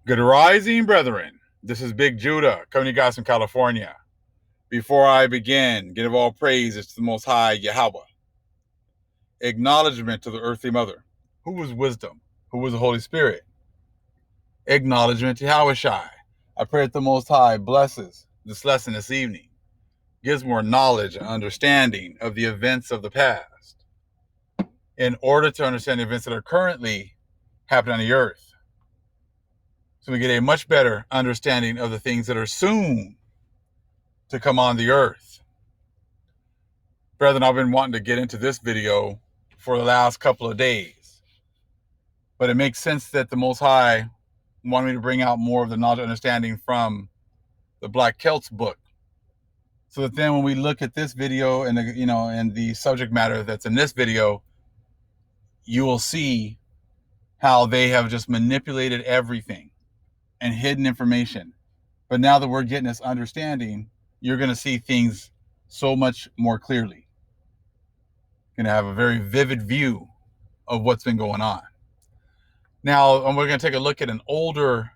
Good rising, brethren. This is Big Judah coming to you guys from California. Before I begin, give all praises to the Most High Yahweh. Acknowledgement to the earthly mother, who was wisdom, who was the Holy Spirit. Acknowledgement to Yahushai. I pray that the Most High blesses this lesson this evening, gives more knowledge and understanding of the events of the past, in order to understand the events that are currently happening on the earth. So we get a much better understanding of the things that are soon to come on the earth. Brethren, I've been wanting to get into this video for the last couple of days, but it makes sense that the Most High wanted me to bring out more of the knowledge and understanding from the Black Celts book, so that then when we look at this video and and the subject matter that's in this video, you will see how they have just manipulated everything and hidden information. But now that we're getting this understanding, you're going to see things so much more clearly. You're going to have a very vivid view of what's been going on. Now, we're going to take a look at an older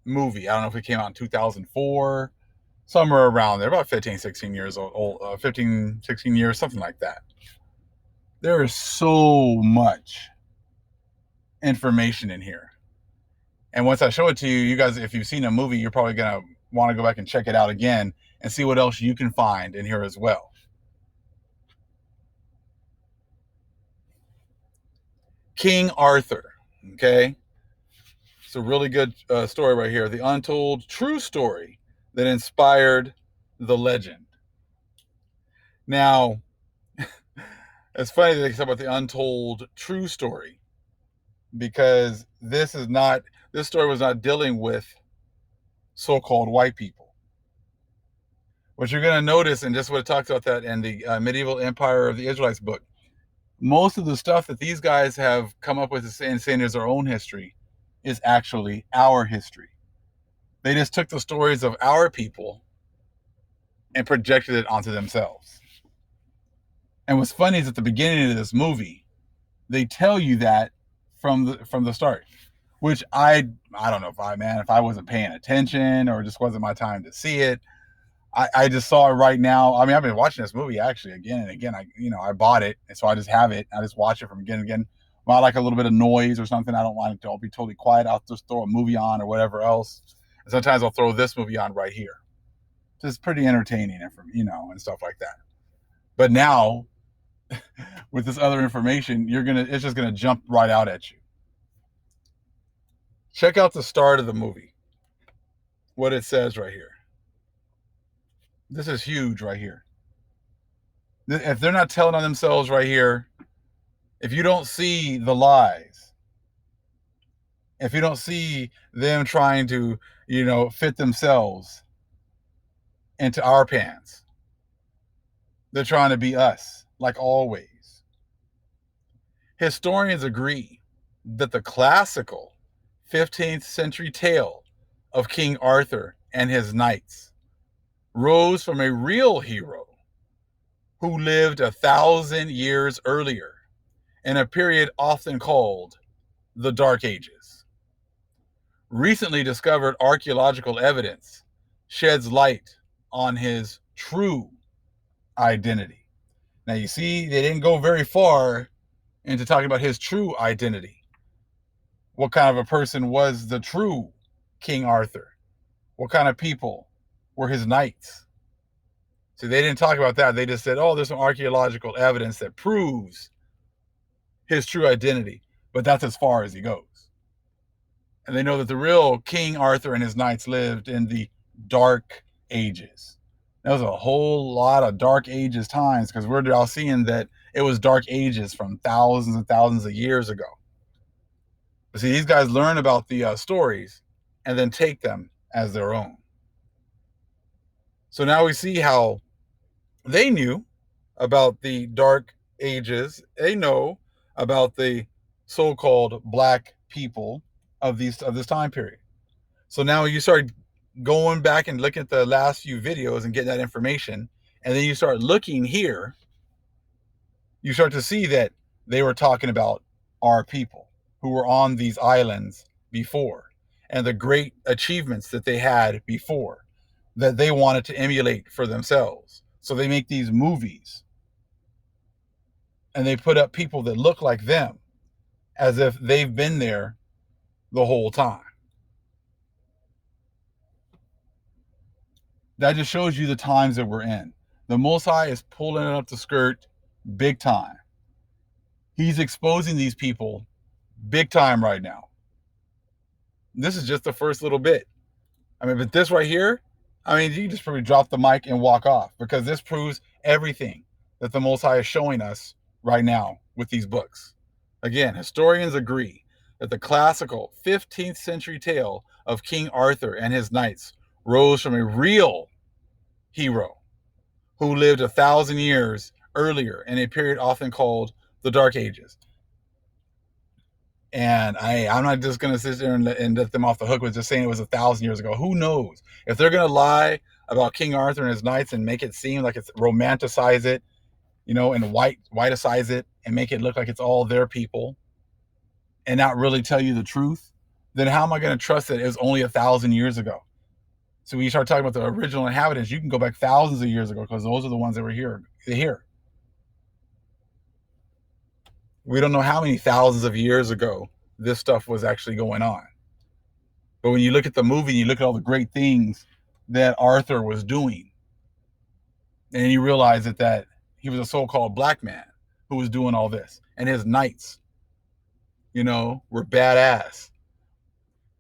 movie. I don't know if it came out in 2004, somewhere around there, about 15, 16 years old, 15, 16 years, something like that. There is so much information in here. And once I show it to you, you guys, if you've seen a movie, you're probably going to want to go back and check it out again and see what else you can find in here as well. King Arthur, okay? It's a really good story right here. The untold true story that inspired the legend. Now, it's funny that they talk about the untold true story, because this story was not dealing with so-called white people. What you're going to notice, and just what it talks about that in the Medieval Empire of the Israelites book, most of the stuff that these guys have come up with and saying is their own history is actually our history. They just took the stories of our people and projected it onto themselves. And what's funny is at the beginning of this movie, they tell you that from the start, which I don't know if I wasn't paying attention or just wasn't my time to see it. I just saw it right now. I mean, I've been watching this movie actually again and again. I bought it, and so I just have it. I just watch it from again and again. When I like a little bit of noise or something, I don't want it to. I'll be totally quiet. I'll just throw a movie on or whatever else. And sometimes I'll throw this movie on right here. Just pretty entertaining, and stuff like that. But now, with this other information, it's just gonna jump right out at you. Check out the start of the movie. What it says right here. This is huge right here. If they're not telling on themselves right here, if you don't see the lies, if you don't see them trying to, fit themselves into our pants, they're trying to be us, like always. Historians agree that the classical 15th century tale of King Arthur and his knights rose from a real hero who lived 1,000 years earlier in a period often called the Dark Ages. Recently discovered archaeological evidence sheds light on his true identity. Now you see, they didn't go very far into talking about his true identity. What kind of a person was the true King Arthur? What kind of people were his knights? So they didn't talk about that. They just said, there's some archaeological evidence that proves his true identity. But that's as far as he goes. And they know that the real King Arthur and his knights lived in the Dark Ages. There was a whole lot of Dark Ages times, because we're all seeing that it was Dark Ages from thousands and thousands of years ago. But see, these guys learn about the stories and then take them as their own. So now we see how they knew about the Dark Ages. They know about the so-called black people of this time period. So now you start going back and looking at the last few videos and getting that information, and then you start looking here, you start to see that they were talking about our people who were on these islands before. and the great achievements that they had before that they wanted to emulate for themselves. So they make these movies and they put up people that look like them as if they've been there the whole time. That just shows you the times that we're in. The Most High is pulling it up the skirt big time. He's exposing these people big time right now. This is just the first little bit. I mean, but this right here, I mean, you just probably drop the mic and walk off, because this proves everything that the Most High is showing us right now with these books. Again, historians agree that the classical 15th century tale of King Arthur and his knights rose from a real hero who lived 1,000 years earlier in a period often called the Dark Ages. And I'm not just going to sit there and let them off the hook with just saying it was 1,000 years ago. Who knows? If they're going to lie about King Arthur and his knights and make it seem like it's, romanticize it, and whiteicize it and make it look like it's all their people and not really tell you the truth, then how am I going to trust that it was only 1,000 years ago? So when you start talking about the original inhabitants, you can go back thousands of years ago, because those are the ones that were here. We don't know how many thousands of years ago this stuff was actually going on. But when you look at the movie and you look at all the great things that Arthur was doing, and you realize that he was a so-called black man who was doing all this, and his knights, were badass.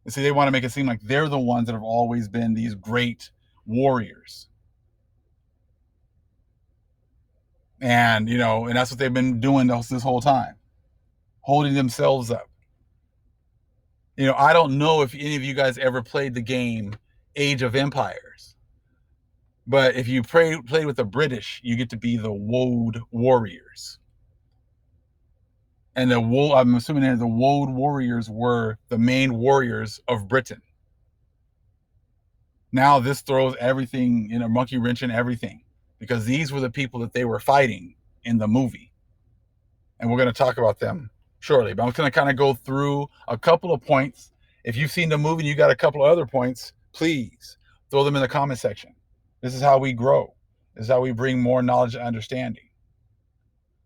And see, they want to make it seem like they're the ones that have always been these great warriors. And, and that's what they've been doing this whole time, holding themselves up. I don't know if any of you guys ever played the game Age of Empires, but if you played with the British, you get to be the woad warriors. And I'm assuming that the woad warriors were the main warriors of Britain. Now this throws everything, monkey wrench in everything, because these were the people that they were fighting in the movie. And we're going to talk about them shortly. But I'm going to kind of go through a couple of points. If you've seen the movie and you got a couple of other points, please throw them in the comment section. This is how we grow. This is how we bring more knowledge and understanding.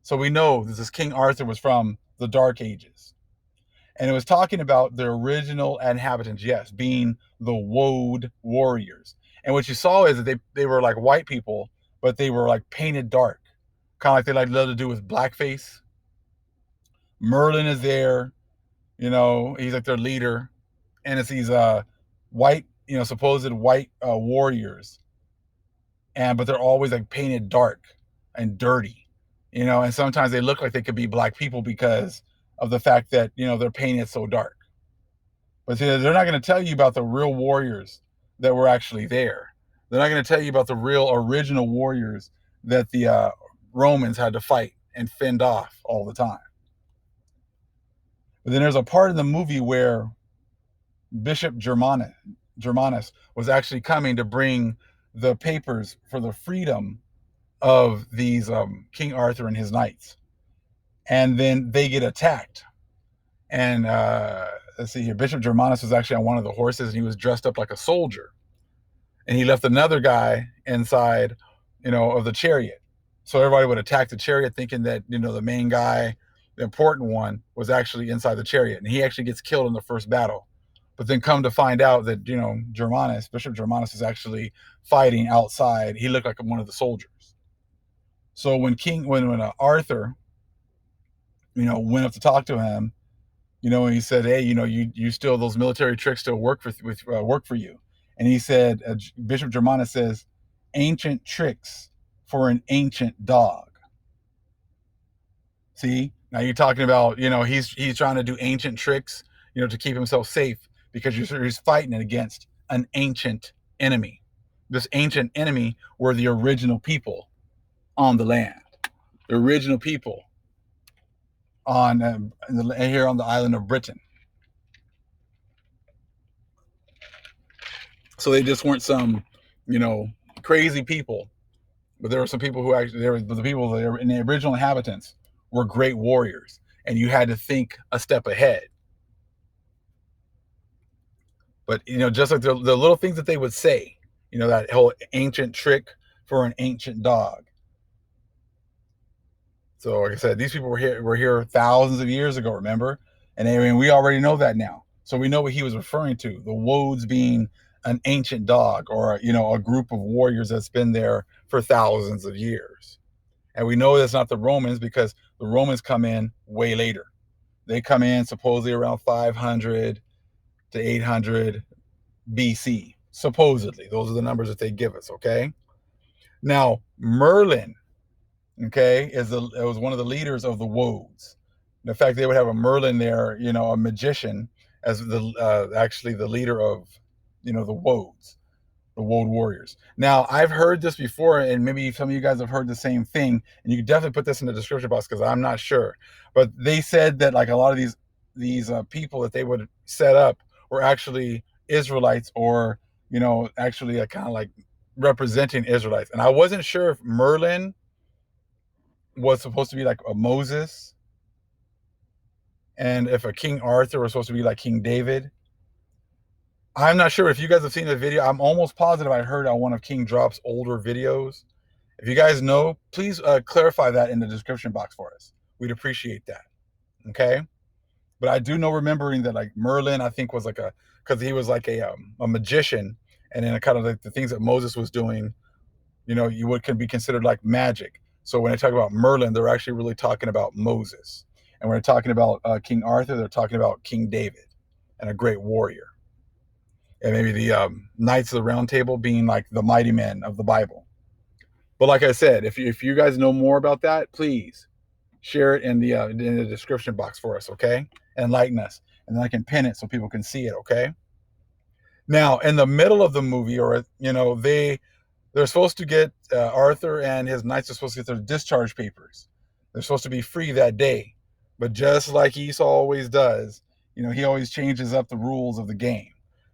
So we know that this King Arthur was from the Dark Ages. And it was talking about the original inhabitants, yes, being the woad warriors. And what you saw is that they were like white people, but they were like painted dark, kind of like they love to do with blackface. Merlin is there, he's like their leader, and it's these white, supposed white warriors, but they're always like painted dark and dirty, and sometimes they look like they could be black people because of the fact that they're painted so dark. But see, they're not going to tell you about the real warriors that were actually there. They're not going to tell you about the real original warriors that the Romans had to fight and fend off all the time. But then there's a part in the movie where Bishop Germanus was actually coming to bring the papers for the freedom of these King Arthur and his knights. And then they get attacked. And let's see here, Bishop Germanus was actually on one of the horses, and he was dressed up like a soldier. And he left another guy inside, of the chariot. So everybody would attack the chariot thinking that, the main guy, the important one, was actually inside the chariot. And he actually gets killed in the first battle. But then come to find out that, Bishop Germanus is actually fighting outside. He looked like one of the soldiers. So when Arthur, went up to talk to him, and he said, hey, you still, those military tricks still work for you. And he said, Bishop Germanus says, ancient tricks for an ancient dog. See, now you're talking about, he's trying to do ancient tricks, to keep himself safe, because he's fighting against an ancient enemy. This ancient enemy were the original people on the land, the original people on here on the island of Britain. So they just weren't some, crazy people, but there were some people who actually, the people that were in the original inhabitants were great warriors, and you had to think a step ahead. But just like the little things that they would say, that whole ancient trick for an ancient dog. So, like I said, these people were here thousands of years ago. Remember, and I mean, we already know that now. So we know what he was referring to. The woads being an ancient dog, or a group of warriors that's been there for thousands of years. And we know that's not the Romans, because the Romans come in way later. They come in supposedly around 500 to 800 BC. Supposedly, those are the numbers that they give us. Okay. Now Merlin, okay, it was one of the leaders of the woads. In fact, they would have a Merlin there, a magician, as actually the leader of the woads, the woad warriors. Now, I've heard this before, and maybe some of you guys have heard the same thing, and you can definitely put this in the description box, because I'm not sure. But they said that, like, a lot of these people that they would set up were actually Israelites, or actually kind of like representing Israelites. And I wasn't sure if Merlin was supposed to be like a Moses, and if a King Arthur was supposed to be like King David. I'm not sure if you guys have seen the video. I'm almost positive I heard on one of King Drop's older videos. If you guys know, please clarify that in the description box for us. We'd appreciate that. Okay. But I do know, remembering that, like, Merlin, I think, was like because he was like a magician, and then kind of like the things that Moses was doing, could be considered like magic. So when they talk about Merlin, they're actually really talking about Moses. And when they're talking about King Arthur, they're talking about King David, and a great warrior. And maybe the Knights of the Round Table being like the mighty men of the Bible. But like I said, if you guys know more about that, please share it in the description box for us, okay? And enlighten us. And then I can pin it so people can see it, okay? Now, in the middle of the movie, or they're supposed to get Arthur and his knights are supposed to get their discharge papers. They're supposed to be free that day. But just like Esau always does, he always changes up the rules of the game.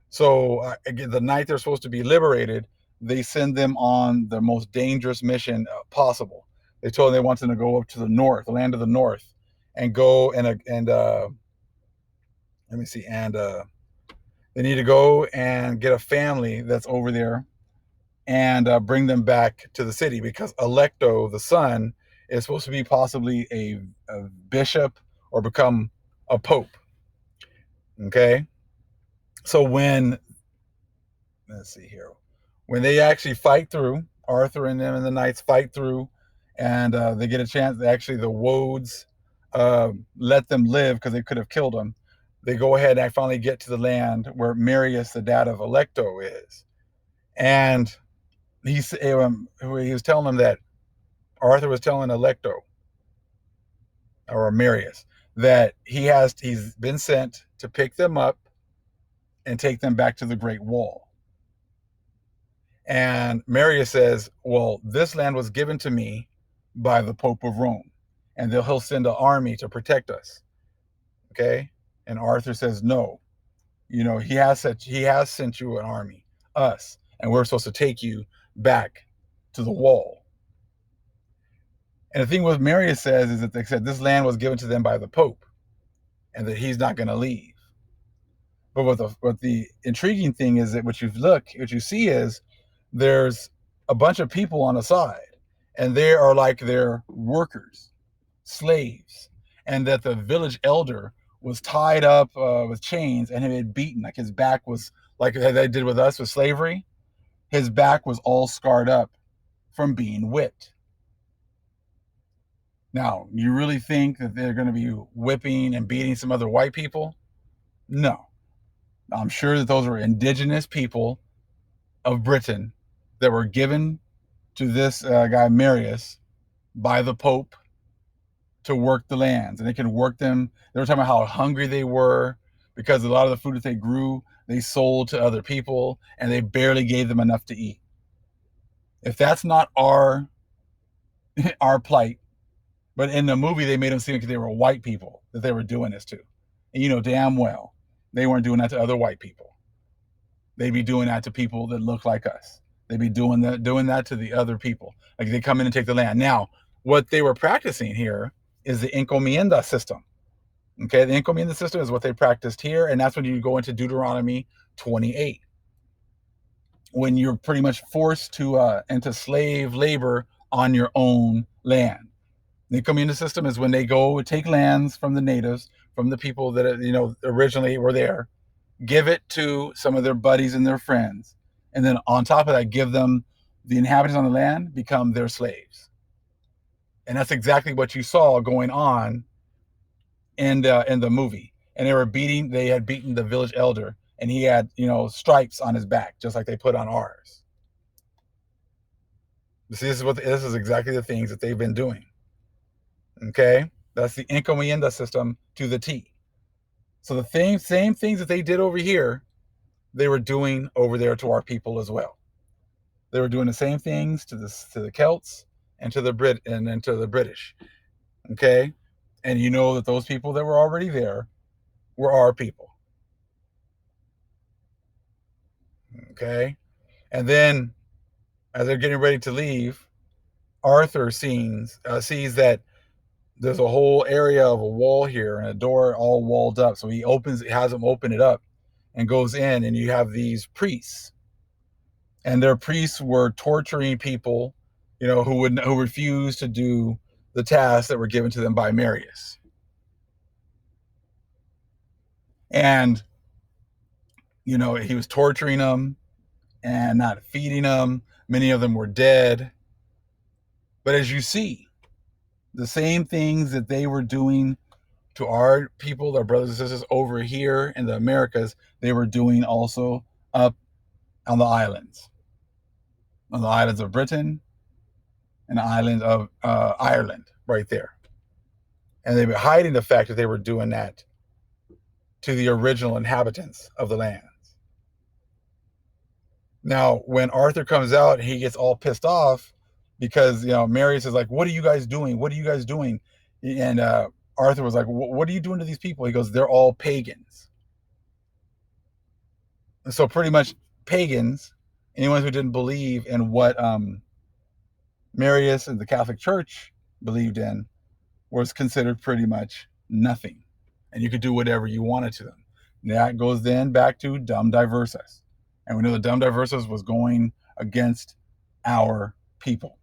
So again, the night they're supposed to be liberated, they send them on the most dangerous mission possible. They told them they wanted to go up to the north, the land of the north, and go and let me see, and they need to go and get a family that's over there, and bring them back to the city, because Alecto, the son, is supposed to be possibly a bishop, or become a pope. Okay. So let's see here, when they actually fight through, Arthur and them and the knights fight through, and they get a chance, actually the woads let them live, because they could have killed them. They go ahead and finally get to the land where Marius, the dad of Alecto, is. And he was telling them that Arthur was telling Alecto, or Marius, that he's been sent to pick them up and take them back to the Great Wall. And Marius says, well, this land was given to me by the Pope of Rome, and he'll send an army to protect us. Okay. And Arthur says, no, he has sent you an army, us, and we're supposed to take you back to the wall. And the thing what Marius says is that they said this land was given to them by the Pope, and that he's not going to leave. But what the intriguing thing is that what you see is there's a bunch of people on the side, and they are like their workers, slaves, and that the village elder was tied up with chains and had been beaten. Like, his back was, like they did with us with slavery. His back was all scarred up from being whipped. Now, you really think that they're going to be whipping and beating some other white people? No. I'm sure that those were indigenous people of Britain that were given to this guy Marius by the Pope to work the lands, and they can work them. They were talking about how hungry they were, because a lot of the food that they grew, they sold to other people, and they barely gave them enough to eat. If that's not our plight, but in the movie they made them seem like they were white people that they were doing this to, and damn well they weren't doing that to other white people. They'd be doing that to people that look like us. They'd be doing that to the other people. Like, they come in and take the land. Now, what they were practicing here is the encomienda system. Okay, the encomienda system is what they practiced here, and that's when you go into Deuteronomy 28, when you're pretty much forced to into slave labor on your own land. The communist system is when they go take lands from the natives, from the people that originally were there, give it to some of their buddies and their friends, and then on top of that, give them the inhabitants on the land become their slaves. And that's exactly what you saw going on in the movie. And they had beaten the village elder, and he had stripes on his back, just like they put on ours. See, this is exactly the things that they've been doing. Okay, that's the encomienda system to the T. So the same things that they did over here, they were doing over there to our people as well. They were doing the same things to the Celts and to the British. Okay, and you know that those people that were already there were our people. Okay, and then as they're getting ready to leave, Arthur sees that there's a whole area of a wall here and a door all walled up. So he has them open it up and goes in, and you have these priests. And their priests were torturing people, who refused to do the tasks that were given to them by Marius. And, he was torturing them and not feeding them. Many of them were dead. But as you see, the same things that they were doing to our people, our brothers and sisters over here in the Americas, they were doing also up on the islands of Britain and the island of Ireland, right there. And they were hiding the fact that they were doing that to the original inhabitants of the lands. Now, when Arthur comes out, he gets all pissed off because, Marius is like, what are you guys doing? What are you guys doing? And Arthur was like, what are you doing to these people? He goes, they're all pagans. And so pretty much pagans, anyone who didn't believe in what Marius and the Catholic Church believed in, was considered pretty much nothing. And you could do whatever you wanted to them. And that goes then back to Dum Diversas. And we know that Dum Diversas was going against our people.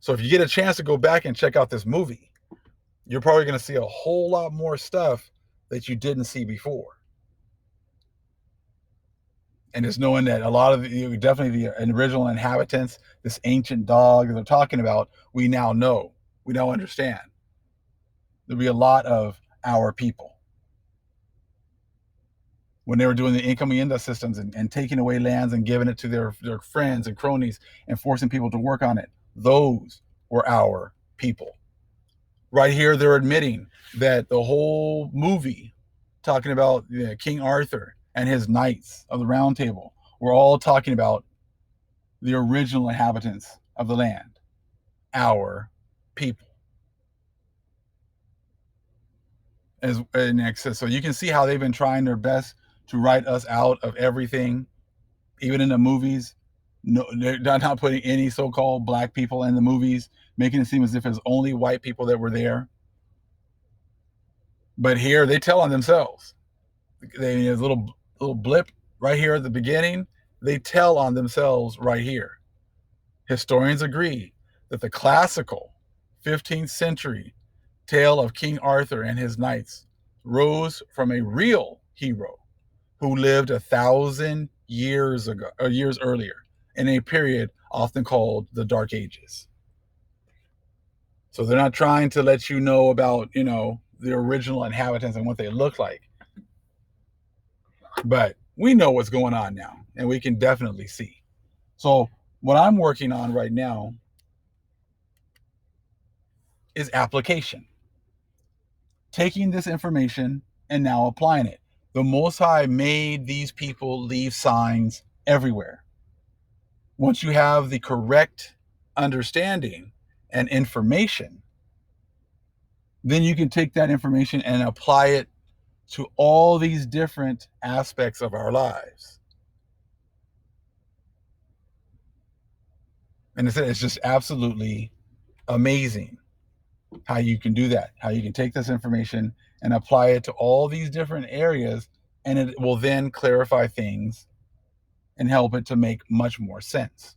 So if you get a chance to go back and check out this movie, you're probably going to see a whole lot more stuff that you didn't see before. And just knowing that a lot of definitely the original inhabitants, this ancient dog that they're talking about, we now know, we now understand. There'll be a lot of our people. When they were doing the encomienda systems and taking away lands and giving it to their friends and cronies and forcing people to work on it, those were our people. Right here, they're admitting that the whole movie talking about King Arthur and his knights of the Round Table were all talking about the original inhabitants of the land, our people. So you can see how they've been trying their best to write us out of everything, even in the movies. No, they're not putting any so-called black people in the movies, making it seem as if it's only white people that were there. But here they tell on themselves. There's a little blip right here at the beginning. They tell on themselves right here. Historians agree that the classical 15th century tale of King Arthur and his knights rose from a real hero who lived 1,000 years earlier in a period often called the Dark Ages. So they're not trying to let you know about, the original inhabitants and what they look like. But we know what's going on now, and we can definitely see. So what I'm working on right now is application. Taking this information and now applying it. The Most High made these people leave signs everywhere. Once you have the correct understanding and information, then you can take that information and apply it to all these different aspects of our lives. And it's just absolutely amazing how you can do that, how you can take this information and apply it to all these different areas and it will then clarify things and help it to make much more sense.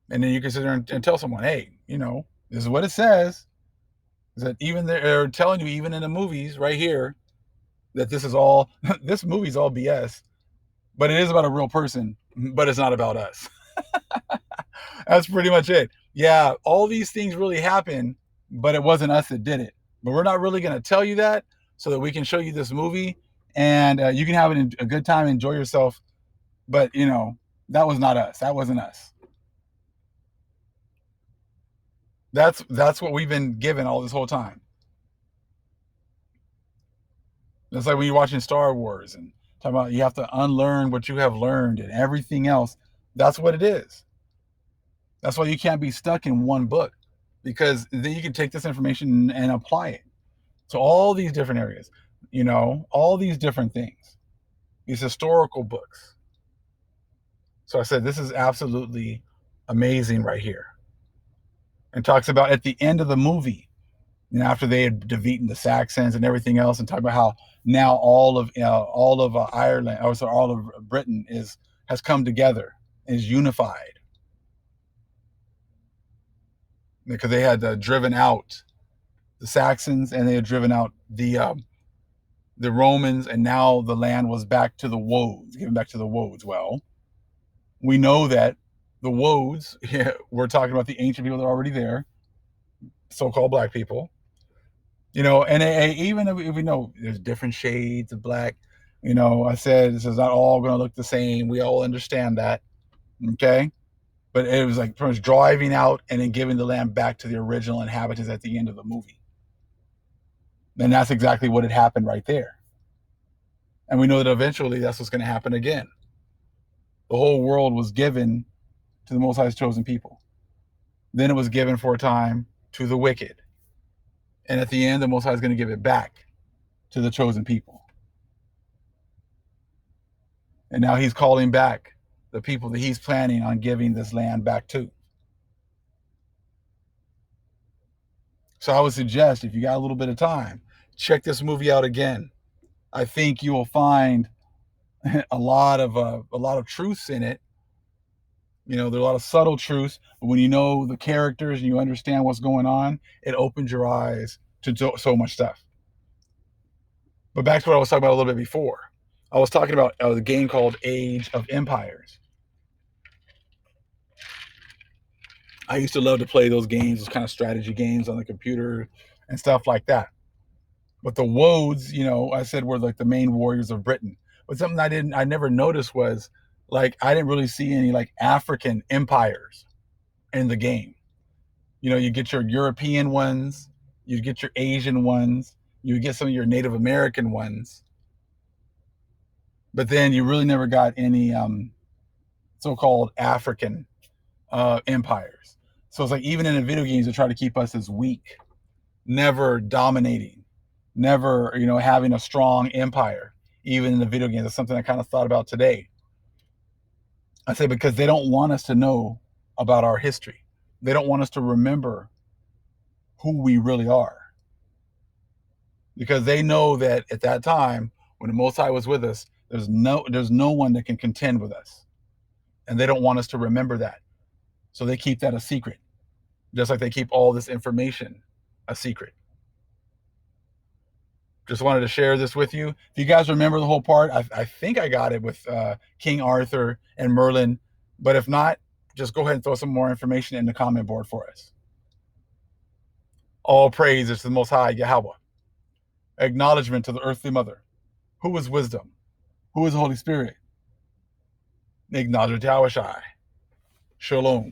And then you can sit there and tell someone, hey, this is what it says. Is that even they're telling you, even in the movies right here, that this is all this movie's all BS, but it is about a real person, but it's not about us. That's pretty much it. Yeah, all these things really happen, but it wasn't us that did it. But we're not really going to tell you that so that we can show you this movie and you can have a good time, enjoy yourself. But that was not us. That wasn't us. That's what we've been given all this whole time. It's like when you're watching Star Wars and talking about you have to unlearn what you have learned and everything else. That's what it is. That's why you can't be stuck in one book, because then you can take this information and apply it to all these different areas, all these different things, these historical books. So I said, this is absolutely amazing right here. And talks about at the end of the movie, after they had defeated the Saxons and everything else, and talk about how now all of Ireland, or so all of Britain has come together, is unified, because they had driven out the Saxons and they had driven out the Romans, and now the land was back to the woads, given back to the woads. Well, we know that the woads, we're talking about the ancient people that are already there, so-called black people. And even if we know there's different shades of black, I said this is not all going to look the same. We all understand that, okay? But it was like pretty much driving out and then giving the land back to the original inhabitants at the end of the movie. And that's exactly what had happened right there. And we know that eventually that's what's going to happen again. The whole world was given to the Most High's chosen people. Then it was given for a time to the wicked. And at the end, the Most High is going to give it back to the chosen people. And now he's calling back the people that he's planning on giving this land back to. So I would suggest, if you got a little bit of time, check this movie out again. I think you will find a lot of truths in it. There are a lot of subtle truths, but when you know the characters and you understand what's going on, it opens your eyes to so much stuff. But back to what I was talking about a little bit before. I was talking about the game called Age of Empires. I used to love to play those games, those kind of strategy games on the computer and stuff like that. But the woads, I said, were like the main warriors of Britain. But something I never noticed was, like, I didn't really see any like African empires in the game. You get your European ones, you get your Asian ones, you get some of your Native American ones, but then you really never got any so-called African empires. So it's like, even in the video games, they try to keep us as weak, never dominating, never having a strong empire. Even in the video games, that's something I kind of thought about today. I say, because they don't want us to know about our history. They don't want us to remember who we really are, because they know that at that time when the Most High was with us, there's no one that can contend with us, and they don't want us to remember that. So they keep that a secret, just like they keep all this information a secret. Just wanted to share this with you. If you guys remember the whole part, I think I got it with King Arthur and Merlin. But if not, just go ahead and throw some more information in the comment board for us. All praise is to the Most High Yahweh. Acknowledgement to the earthly mother. Who is wisdom? Who is the Holy Spirit? Acknowledgement to Yahweh Shai. Shalom.